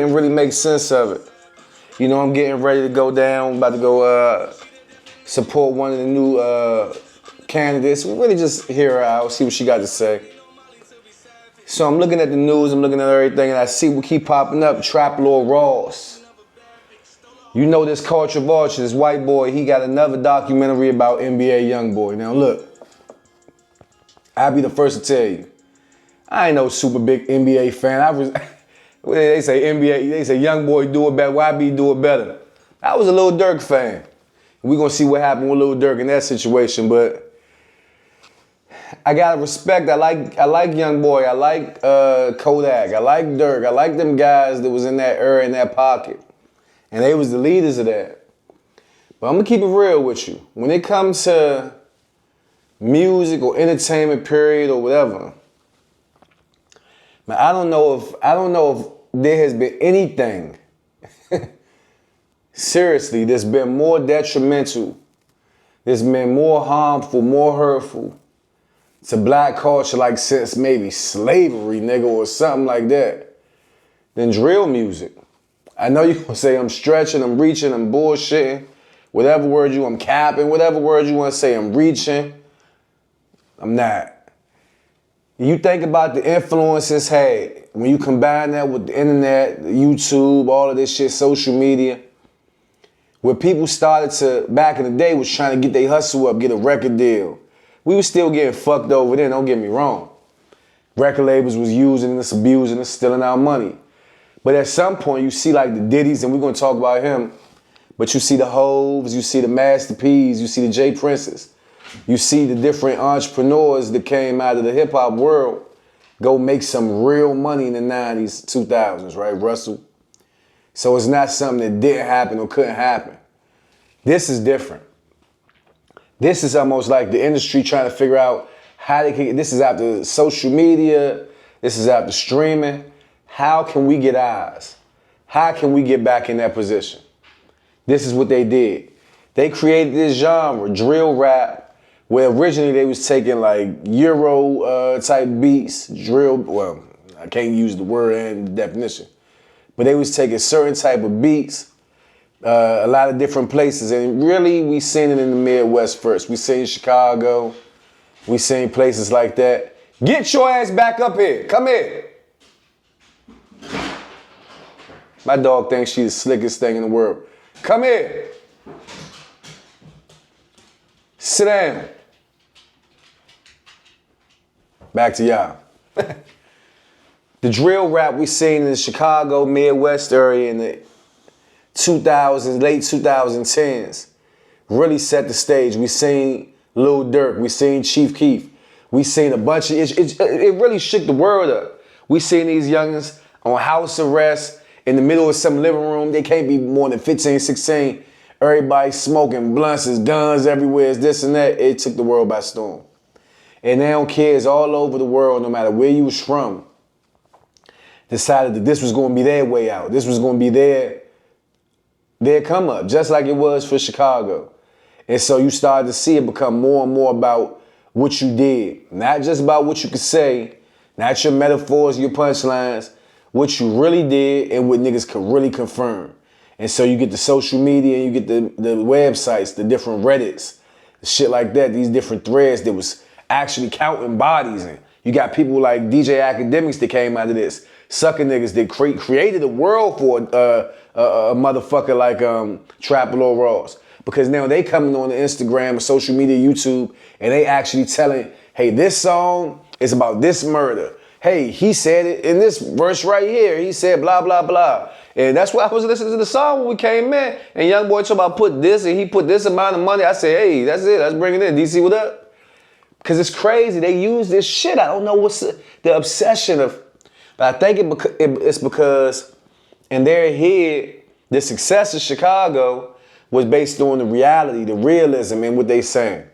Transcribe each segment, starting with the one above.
Didn't really make sense of it. You know, I'm getting ready to go down, about to go support one of the new candidates. Really just hear her out, see what she got to say. So I'm looking at the news, I'm looking at everything, and I see what keep popping up. Trap Lord Ross. You know this culture vulture, this white boy, he got another documentary about NBA YoungBoy. Now look, I'll be the first to tell you, I ain't no super big NBA fan. They say NBA, they say YoungBoy do it better, YB do it better. I was a Lil Durk fan. We're gonna see what happened with Lil Durk in that situation, but I gotta respect, I like YoungBoy, I like Kodak, I like Durk, I like them guys that was in that era, in that pocket. And they was the leaders of that. But I'm gonna keep it real with you. When it comes to music or entertainment period or whatever, man, I don't know if there has been anything seriously that's been more detrimental, that's been more harmful, more hurtful to black culture, like since maybe slavery, nigga, or something like that, than drill music. I know you're gonna say I'm stretching, I'm reaching, I'm bullshitting, whatever word I'm capping, whatever word you wanna say, I'm reaching. I'm not. You think about the influences, hey, when you combine that with the internet, the YouTube, all of this shit, social media, where people started to, back in the day, was trying to get their hustle up, get a record deal. We was still getting fucked over then, don't get me wrong. Record labels was using us, abusing us, stealing our money. But at some point, you see like the Diddy's, and we're gonna talk about him, but you see the Hoves, you see the Master P's, you see the J Princes, you see the different entrepreneurs that came out of the hip hop world go make some real money in the 90s, 2000s, right, Russell? So it's not something that didn't happen or couldn't happen. This is different. This is almost like the industry trying to figure out how they can, this is after social media, this is after streaming. How can we get eyes? How can we get back in that position? This is what they did. They created this genre, drill rap, where originally they was taking like Euro type beats, drill, well, I can't use the word and the definition, but they was taking certain type of beats, a lot of different places, and really we seen it in the Midwest first. We seen Chicago, we seen places like that. Get your ass back up here, come here. My dog thinks she's the slickest thing in the world. Come here. Sit down. Back to y'all. The drill rap we seen in the Chicago, Midwest area in the 2000s, late 2010s, really set the stage. We seen Lil Durk, we seen Chief Keef, we seen a bunch of, it really shook the world up. We seen these youngins on house arrest, in the middle of some living room, they can't be more than 15, 16. Everybody smoking blunts, there's guns everywhere, it's this and that. It took the world by storm. And now kids all over the world, no matter where you was from, decided that this was gonna be their way out. This was gonna be their come up, just like it was for Chicago. And so you started to see it become more and more about what you did. Not just about what you could say, not your metaphors, your punchlines, what you really did and what niggas could really confirm. And so you get the social media and you get the websites, the different Reddits, the shit like that, these different threads that was actually counting bodies. And you got people like DJ Academics that came out of this, sucker niggas that created a world for a motherfucker like Trap Lord Ross. Because now they coming on the Instagram, social media, YouTube, and they actually telling, hey, this song is about this murder. Hey, he said it in this verse right here. He said blah, blah, blah. And that's why I was listening to the song when we came in. And YoungBoy talking about put this and he put this amount of money. I said, hey, that's it. Let's bring it in. DC, what up? Because it's crazy. They use this shit. I don't know what's the obsession of. But I think it's because in their head, the success of Chicago was based on the reality, the realism and what they saying.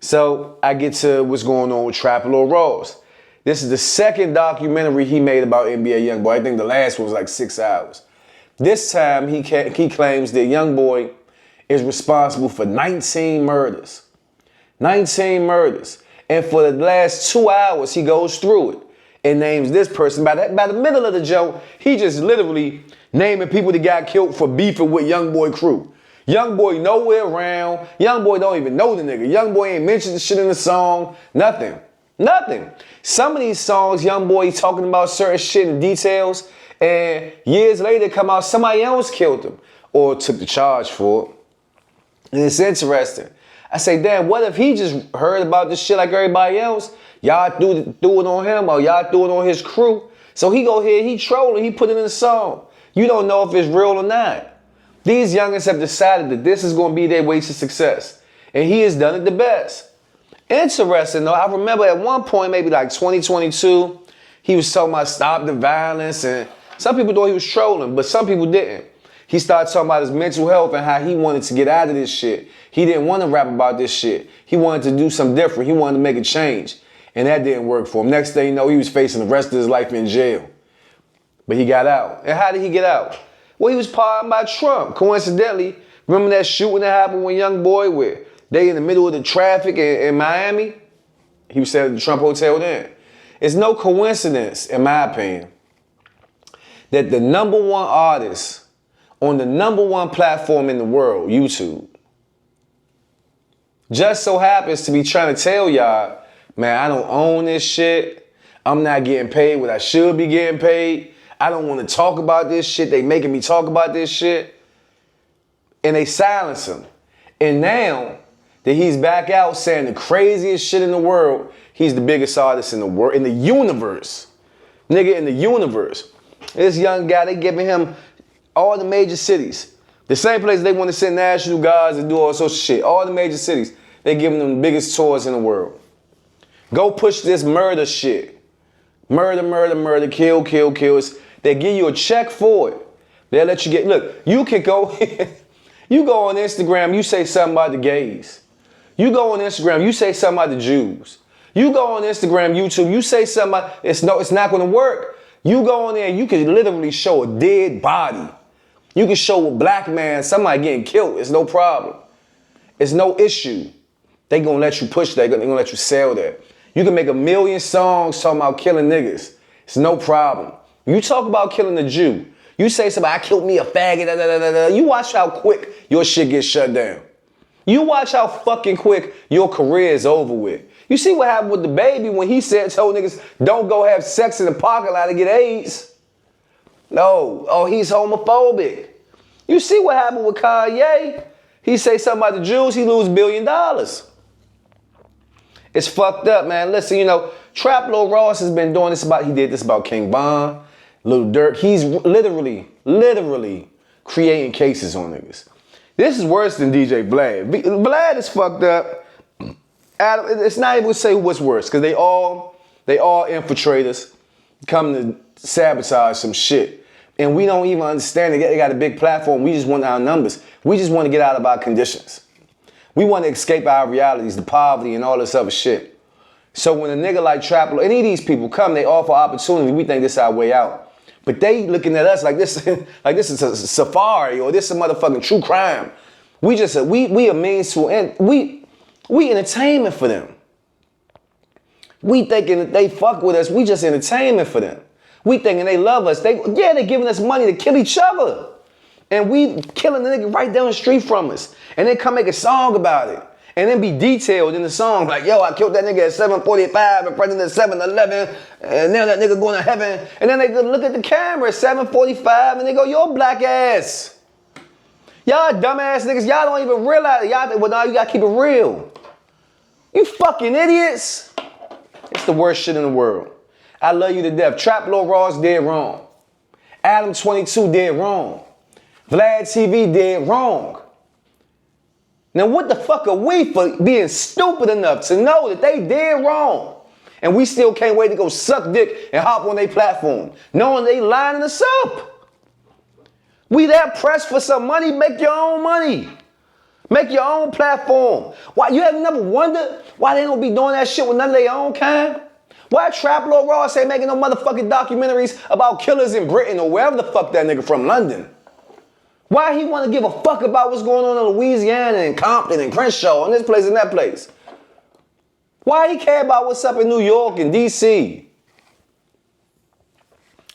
So I get to what's going on with Trap Lord Ross. This is the second documentary he made about NBA YoungBoy. I think the last one was like 6 hours. This time he claims that YoungBoy is responsible for 19 murders. 19 murders. And for the last 2 hours he goes through it. and names this person. By the middle of the joke, he just literally naming people that got killed for beefing with YoungBoy crew. YoungBoy nowhere around. YoungBoy don't even know the nigga. YoungBoy ain't mentioned the shit in the song. Nothing. Nothing. Some of these songs, YoungBoy talking about certain shit in details, and years later come out, somebody else killed him or took the charge for it. And it's interesting. I say, damn, what if he just heard about this shit like everybody else? Y'all threw it on him or y'all threw it on his crew. So he go here, he trolling, he put it in the song. You don't know if it's real or not. These youngins have decided that this is going to be their way to success. And he has done it the best. Interesting though, I remember at one point, maybe like 2022, he was talking about stop the violence, and some people thought he was trolling, but some people didn't. He started talking about his mental health and how he wanted to get out of this shit. He didn't want to rap about this shit. He wanted to do something different. He wanted to make a change. And that didn't work for him. Next thing you know, he was facing the rest of his life in jail. But he got out. And how did he get out? Well, he was pardoned by Trump. Coincidentally, remember that shooting that happened when YoungBoy where they in the middle of the traffic in Miami? He was staying at the Trump Hotel then. It's no coincidence, in my opinion, that the number one artist on the number one platform in the world, YouTube, just so happens to be trying to tell y'all, man, I don't own this shit. I'm not getting paid what I should be getting paid. I don't want to talk about this shit. They making me talk about this shit. And they silence him. And now that he's back out saying the craziest shit in the world, he's the biggest artist in the world, in the universe. Nigga, in the universe. This young guy, they giving him all the major cities. The same place they want to send National Guards and do all sorts of shit. All the major cities. They giving them the biggest tours in the world. Go push this murder shit. Murder, murder, murder, kill, kill, kill. They give you a check for it. They'll let you get, look, you can go, you go on Instagram, you say something about the gays. You go on Instagram, you say something about the Jews. You go on Instagram, YouTube, you say something about, it's not gonna work. You go on there, you can literally show a dead body. You can show a black man, somebody getting killed, it's no problem. It's no issue. They gonna let you push that, they gonna let you sell that. You can make 1 million songs talking about killing niggas. It's no problem. You talk about killing a Jew. You say somebody, I killed me a faggot, da, da, da, da, da. You watch how quick your shit gets shut down. You watch how fucking quick your career is over with. You see what happened with the baby when he told niggas, don't go have sex in the parking lot to get AIDS. No, oh, he's homophobic. You see what happened with Kanye? He say something about the Jews, he lose $1 billion. It's fucked up, man. Listen, you know, Trap Lil Ross has been doing this he did this about King Von, Lil Durk. He's literally creating cases on niggas. This is worse than DJ Vlad. Vlad is fucked up. Adam, it's not even to say what's worse, because they all infiltrators come to sabotage some shit. And we don't even understand it. They got a big platform. We just want our numbers. We just want to get out of our conditions. We want to escape our realities, the poverty and all this other shit. So when a nigga like Trap Lil, any of these people come, they offer opportunity. We think this is our way out. But they looking at us like this is a safari or this is a motherfucking true crime. We a means to end. We entertainment for them. We thinking that they fuck with us. We just entertainment for them. We thinking they love us. They giving us money to kill each other. And we killing the nigga right down the street from us. And then come make a song about it. And then be detailed in the song. Like, yo, I killed that nigga at 7:45 in front of the 7-Eleven. And now that nigga going to heaven. And then they look at the camera at 7:45 and they go, yo, black ass. Y'all dumbass niggas, y'all don't even realize it. Well, now you gotta keep it real. You fucking idiots. It's the worst shit in the world. I love you to death. Trap Lil Ross did wrong. Adam 22 did wrong. Vlad TV did wrong. Now what the fuck are we for being stupid enough to know that they did wrong? And we still can't wait to go suck dick and hop on their platform, knowing they lining us up. We that pressed for some money, make your own money. Make your own platform. Why you have never wondered why they don't be doing that shit with none of their own kind? Why Trap Lil Ross ain't making no motherfucking documentaries about killers in Britain or wherever the fuck that nigga from, London? Why he want to give a fuck about what's going on in Louisiana and Compton and Crenshaw and this place and that place? Why he care about what's up in New York and DC?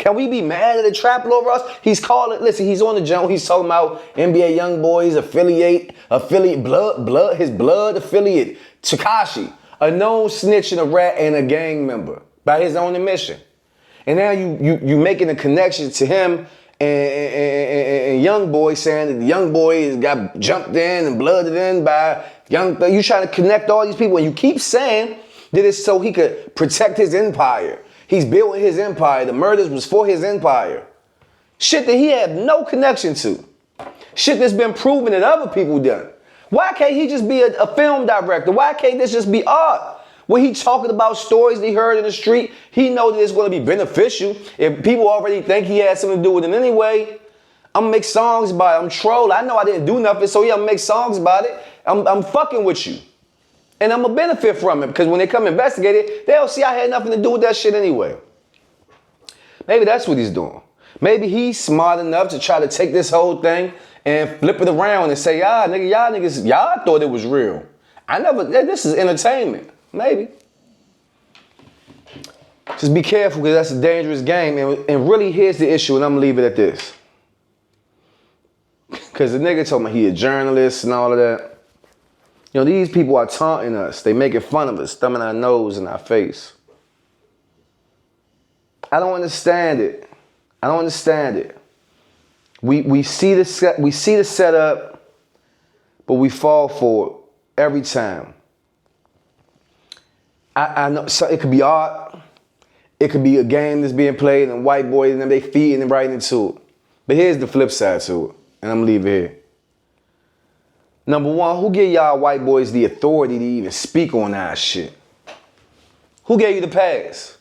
Can we be mad at the trap lord Russ? He's calling, listen, he's on the jump. He's talking about NBA young boys, affiliate, his blood affiliate, Tekashi, a known snitch and a rat and a gang member by his own admission. And now you making a connection to him and young boy saying that the young boy got jumped in and blooded in by young. You trying to connect all these people, and you keep saying that it's so he could protect his empire. He's building his empire. The murders was for his empire. Shit that he had no connection to. Shit that's been proven that other people done. Why can't he just be a film director? Why can't this just be art? When he talking about stories that he heard in the street, he know that it's going to be beneficial. If people already think he had something to do with it anyway, I'm going to make songs about it. I'm troll. I know I didn't do nothing, so yeah, I'm going to make songs about it. I'm fucking with you. And I'm going to benefit from it, because when they come investigate it, they'll see I had nothing to do with that shit anyway. Maybe that's what he's doing. Maybe he's smart enough to try to take this whole thing and flip it around and say, y'all thought it was real. This is entertainment. Maybe. Just be careful, because that's a dangerous game. And really, here's the issue, and I'm going to leave it at this. Because the nigga told me he a journalist and all of that. You know, these people are taunting us. They making fun of us, thumbing our nose in our face. I don't understand it. I don't understand it. We see the setup, but we fall for it every time. I know, so it could be art. It could be a game that's being played and white boys and them, they feeding and right into it. But here's the flip side to it, and I'm gonna leave it here. Number one, who gave y'all white boys the authority to even speak on our shit? Who gave you the pass?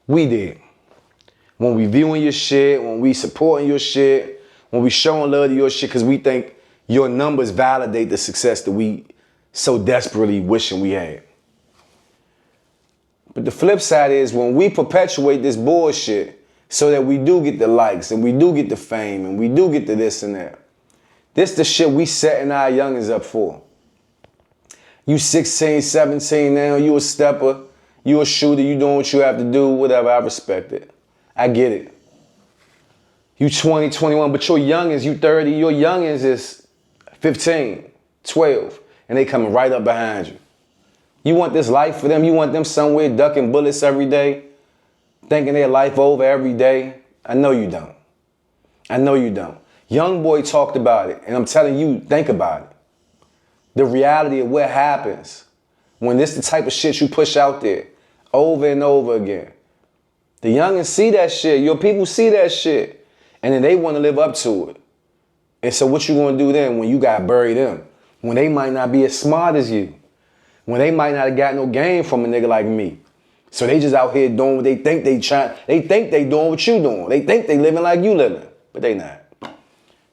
We did. When we viewing your shit, when we supporting your shit, when we showing love to your shit, because we think your numbers validate the success that we so desperately wishing we had. But the flip side is when we perpetuate this bullshit so that we do get the likes and we do get the fame and we do get the this and that. This the shit we setting our youngins up for. You 16, 17 now, you a stepper, you a shooter, you doing what you have to do, whatever, I respect it. I get it. You 20, 21, but your youngins, you 30, your youngins is 15, 12, and they coming right up behind you. You want this life for them? You want them somewhere ducking bullets every day, thinking their life over every day? I know you don't. I know you don't. Young boy talked about it, and I'm telling you, think about it. The reality of what happens when this the type of shit you push out there over and over again. The youngins see that shit. Your people see that shit, and then they want to live up to it. And so what you gonna do then when you got bury them? When they might not be as smart as you? When they might not have got no game from a nigga like me. So they just out here doing what they think they trying. They think they doing what you doing. They think they living like you living, but they not.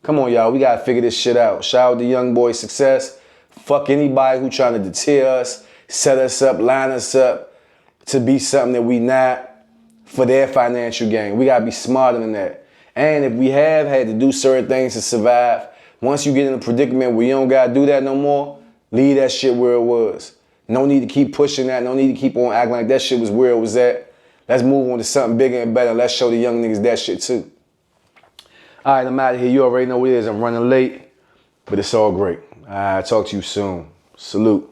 Come on, y'all. We got to figure this shit out. Shout out to young boy success. Fuck anybody who trying to deter us, set us up, line us up to be something that we not for their financial gain. We got to be smarter than that. And if we have had to do certain things to survive, once you get in a predicament where you don't got to do that no more, leave that shit where it was. No need to keep pushing that. No need to keep on acting like that shit was where it was at. Let's move on to something bigger and better. Let's show the young niggas that shit too. All right, I'm out of here. You already know what it is. I'm running late, but it's all great. All right, talk to you soon. Salute.